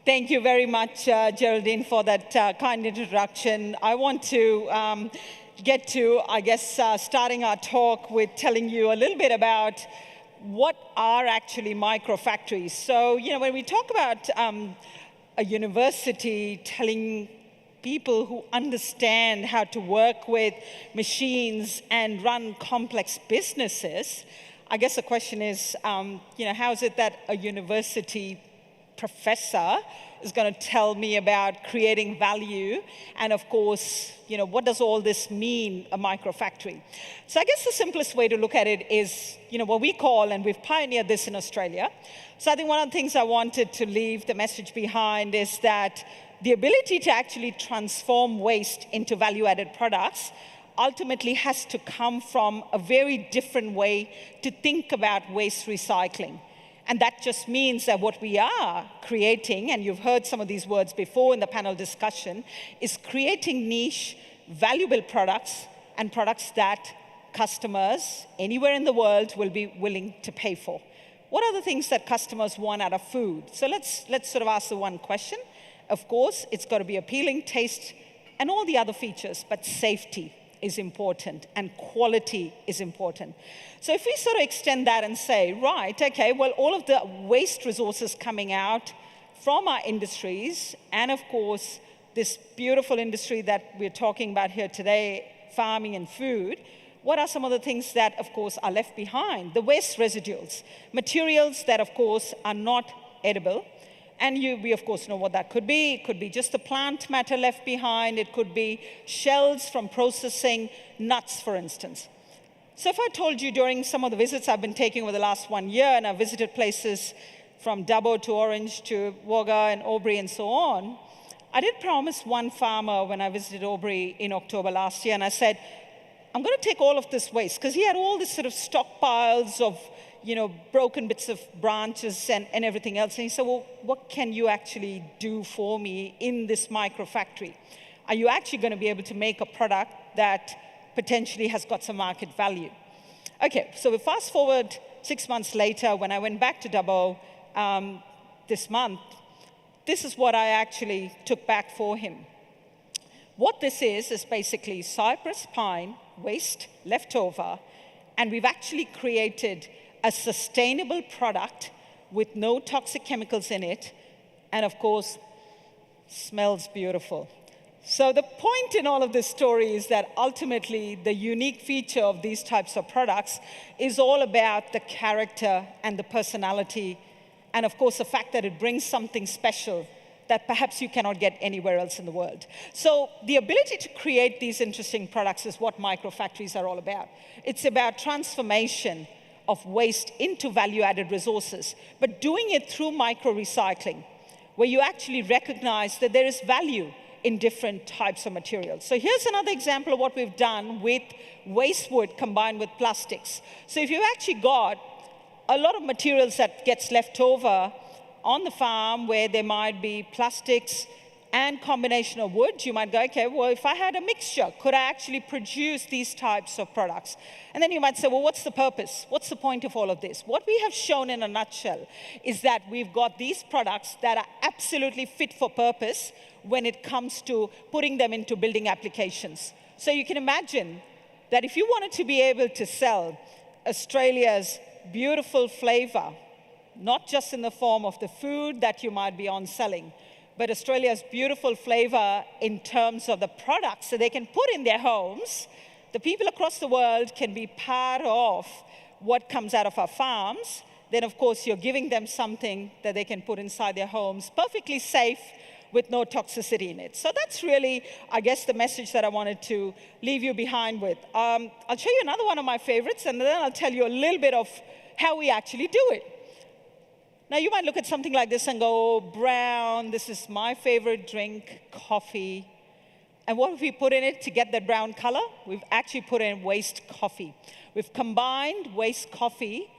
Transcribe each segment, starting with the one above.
Thank you very much, Geraldine, for that kind introduction. I want to get to, I guess, starting our talk with telling you a little bit about what are actually microfactories. So, when we talk about a university telling people who understand how to work with machines and run complex businesses, I guess the question is, how is it that a university professor is going to tell me about creating value? And of course, what does all this mean, a microfactory? So I guess the simplest way to look at it is, what we call, and we've pioneered this in Australia. So I think one of the things I wanted to leave the message behind is that the ability to actually transform waste into value-added products ultimately has to come from a very different way to think about waste recycling. And that just means that what we are creating, and you've heard some of these words before in the panel discussion, is creating niche, valuable products and products that customers anywhere in the world will be willing to pay for. What are the things that customers want out of food? So let's sort of ask the one question. Of course, it's got to be appealing, taste, and all the other features, but safety is important and quality is important. So if we sort of extend that and say, right, okay, well, all of the waste resources coming out from our industries, and of course, this beautiful industry that we're talking about here today, farming and food, what are some of the things that, of course, are left behind? The waste residuals, materials that, of course, are not edible. And we, of course, know what that could be. It could be just the plant matter left behind. It could be shells from processing nuts, for instance. So if I told you during some of the visits I've been taking over the last 1 year, and I've visited places from Dubbo to Orange to Wagga and Albury and so on, I did promise one farmer when I visited Albury in October last year, and I said, I'm going to take all of this waste, because he had all this sort of stockpiles of broken bits of branches and everything else. And he said, well, what can you actually do for me in this microfactory? Are you actually going to be able to make a product that potentially has got some market value? Okay, so we fast forward 6 months later, when I went back to Dubbo this month, this is what I actually took back for him. What this is basically cypress pine waste left over, and we've actually created a sustainable product with no toxic chemicals in it, and of course, smells beautiful. So the point in all of this story is that ultimately the unique feature of these types of products is all about the character and the personality, and of course the fact that it brings something special that perhaps you cannot get anywhere else in the world. So the ability to create these interesting products is what microfactories are all about. It's about transformation of waste into value-added resources, but doing it through micro-recycling, where you actually recognize that there is value in different types of materials. So here's another example of what we've done with waste wood combined with plastics. So if you've actually got a lot of materials that gets left over on the farm where there might be plastics and combination of wood, you might go, okay, well, if I had a mixture, could I actually produce these types of products? And then you might say, well, what's the purpose? What's the point of all of this? What we have shown in a nutshell is that we've got these products that are absolutely fit for purpose when it comes to putting them into building applications. So you can imagine that if you wanted to be able to sell Australia's beautiful flavor, not just in the form of the food that you might be on selling, but Australia's beautiful flavor in terms of the products that they can put in their homes, the people across the world can be part of what comes out of our farms, then of course you're giving them something that they can put inside their homes, perfectly safe, with no toxicity in it. So that's really, I guess, the message that I wanted to leave you behind with. I'll show you another one of my favorites, and then I'll tell you a little bit of how we actually do it. Now, you might look at something like this and go, oh, brown, this is my favorite drink, coffee. And what have we put in it to get that brown color? We've actually put in waste coffee. We've combined waste coffee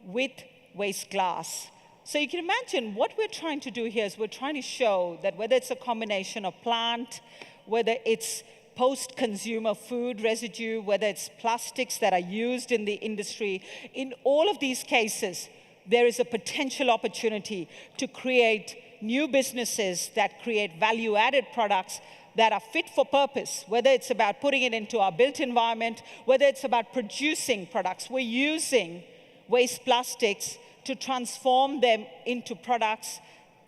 with waste glass. So you can imagine what we're trying to do here is we're trying to show that whether it's a combination of plant, whether it's post-consumer food residue, whether it's plastics that are used in the industry, in all of these cases, there is a potential opportunity to create new businesses that create value-added products that are fit for purpose, whether it's about putting it into our built environment, whether it's about producing products. We're using waste plastics to transform them into products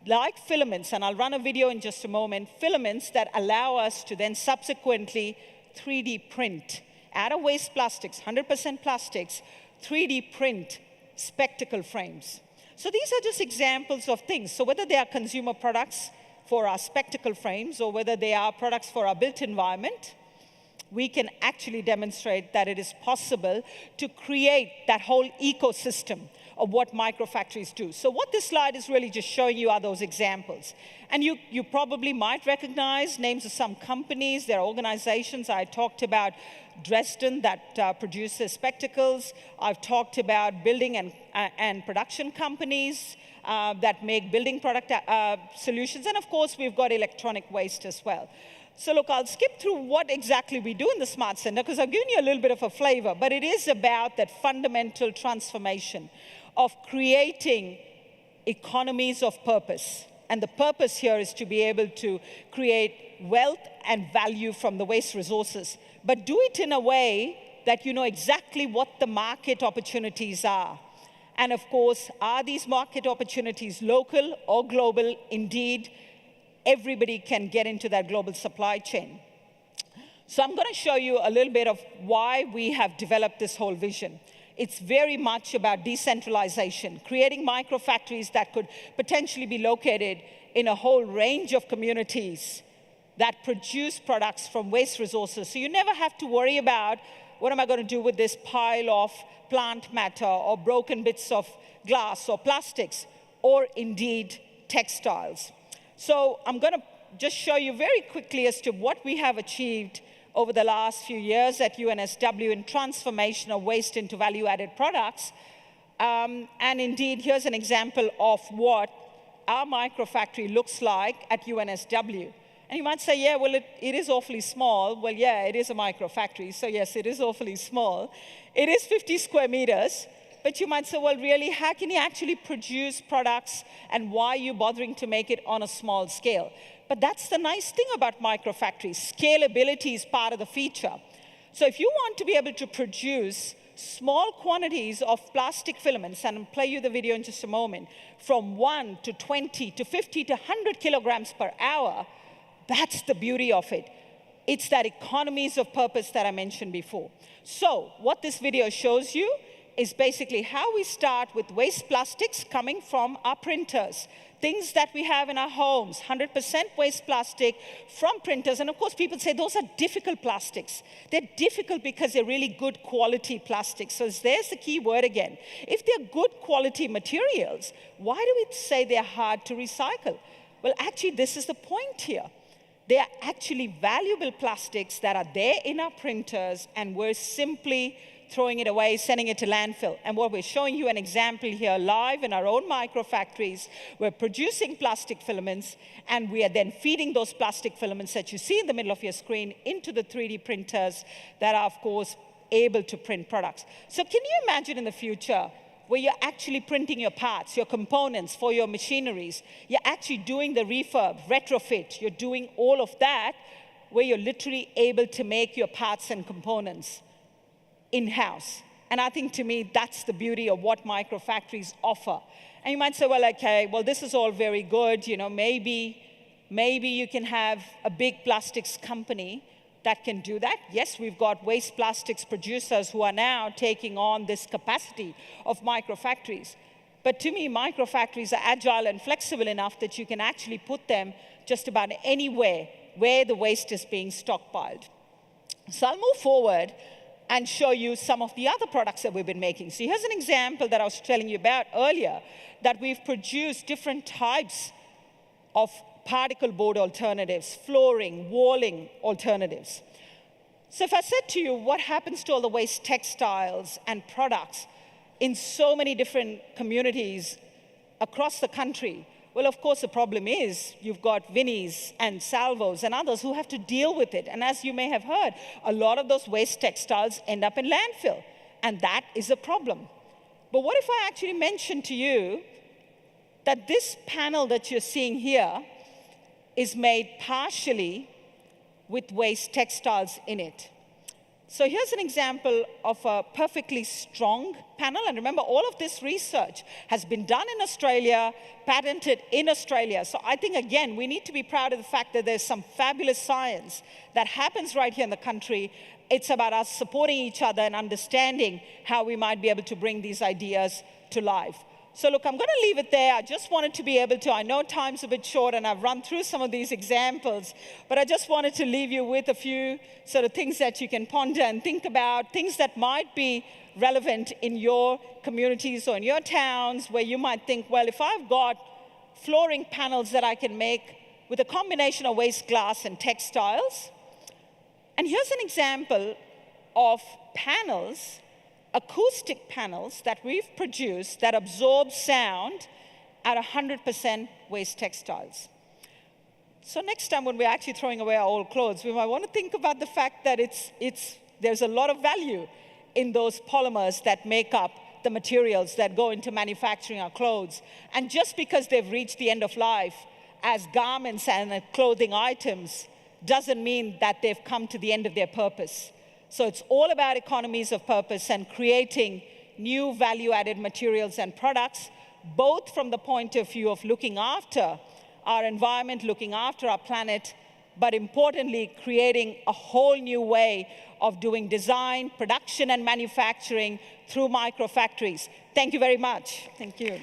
like filaments, and I'll run a video in just a moment, filaments that allow us to then subsequently 3D print, out of waste plastics, 100% plastics, 3D print spectacle frames. So these are just examples of things. So whether they are consumer products for our spectacle frames or whether they are products for our built environment, we can actually demonstrate that it is possible to create that whole ecosystem of what microfactories do. So what this slide is really just showing you are those examples. And you probably might recognize names of some companies, their organizations. I talked about Dresden that produces spectacles. I've talked about building and production companies that make building product solutions. And of course, we've got electronic waste as well. So look, I'll skip through what exactly we do in the Smart Center because I've given you a little bit of a flavor, but it is about that fundamental transformation of creating economies of purpose. And the purpose here is to be able to create wealth and value from the waste resources, but do it in a way that you know exactly what the market opportunities are. And of course, are these market opportunities local or global? Indeed, everybody can get into that global supply chain. So I'm going to show you a little bit of why we have developed this whole vision. It's very much about decentralization, creating microfactories that could potentially be located in a whole range of communities that produce products from waste resources. So you never have to worry about, what am I going to do with this pile of plant matter or broken bits of glass or plastics, or indeed textiles. So I'm going to just show you very quickly as to what we have achieved over the last few years at UNSW in transformation of waste into value-added products. And indeed, here's an example of what our microfactory looks like at UNSW. And you might say, yeah, well, it is awfully small. Well, yeah, it is a microfactory, so yes, it is awfully small. It is 50 square meters, but you might say, well, really, how can you actually produce products, and why are you bothering to make it on a small scale? But that's the nice thing about microfactories. Scalability is part of the feature. So if you want to be able to produce small quantities of plastic filaments, and I'll play you the video in just a moment, from 1 to 20 to 50 to 100 kilograms per hour, that's the beauty of it. It's that economies of purpose that I mentioned before. So what this video shows you is basically how we start with waste plastics coming from our printers. Things that we have in our homes, 100% waste plastic from printers. And of course, people say those are difficult plastics. They're difficult because they're really good quality plastics. So there's the key word again. If they're good quality materials, why do we say they're hard to recycle? Well, actually, this is the point here. They are actually valuable plastics that are there in our printers, and we're simply throwing it away, sending it to landfill. And what we're showing you an example here live in our own microfactories. We're producing plastic filaments, and we are then feeding those plastic filaments that you see in the middle of your screen into the 3D printers that are, of course, able to print products. So can you imagine in the future where you're actually printing your parts, your components for your machineries? You're actually doing the refurb, retrofit. You're doing all of that where you're literally able to make your parts and components in-house. And I think, to me, that's the beauty of what microfactories offer. And you might say, well, okay, well, this is all very good. You know, maybe you can have a big plastics company that can do that. Yes, we've got waste plastics producers who are now taking on this capacity of microfactories. But to me, microfactories are agile and flexible enough that you can actually put them just about anywhere where the waste is being stockpiled. So I'll move forward and show you some of the other products that we've been making. So here's an example that I was telling you about earlier, that we've produced different types of particle board alternatives, flooring, walling alternatives. So if I said to you, what happens to all the waste textiles and products in so many different communities across the country? Well, of course, the problem is you've got Vinnies and Salvos and others who have to deal with it. And as you may have heard, a lot of those waste textiles end up in landfill. And that is a problem. But what if I actually mentioned to you that this panel that you're seeing here is made partially with waste textiles in it. So here's an example of a perfectly strong panel. And remember, all of this research has been done in Australia, patented in Australia. So I think, again, we need to be proud of the fact that there's some fabulous science that happens right here in the country. It's about us supporting each other and understanding how we might be able to bring these ideas to life. So look, I'm going to leave it there. I just wanted to be able to, I know time's a bit short and I've run through some of these examples, but I just wanted to leave you with a few sort of things that you can ponder and think about, things that might be relevant in your communities or in your towns where you might think, well, if I've got flooring panels that I can make with a combination of waste glass and textiles. And here's an example of panels, acoustic panels that we've produced that absorb sound at 100% waste textiles. So next time when we're actually throwing away our old clothes, we might want to think about the fact that there's a lot of value in those polymers that make up the materials that go into manufacturing our clothes. And just because they've reached the end of life as garments and clothing items doesn't mean that they've come to the end of their purpose. So it's all about economies of purpose and creating new value-added materials and products, both from the point of view of looking after our environment, looking after our planet, but importantly, creating a whole new way of doing design, production, and manufacturing through microfactories. Thank you very much. Thank you.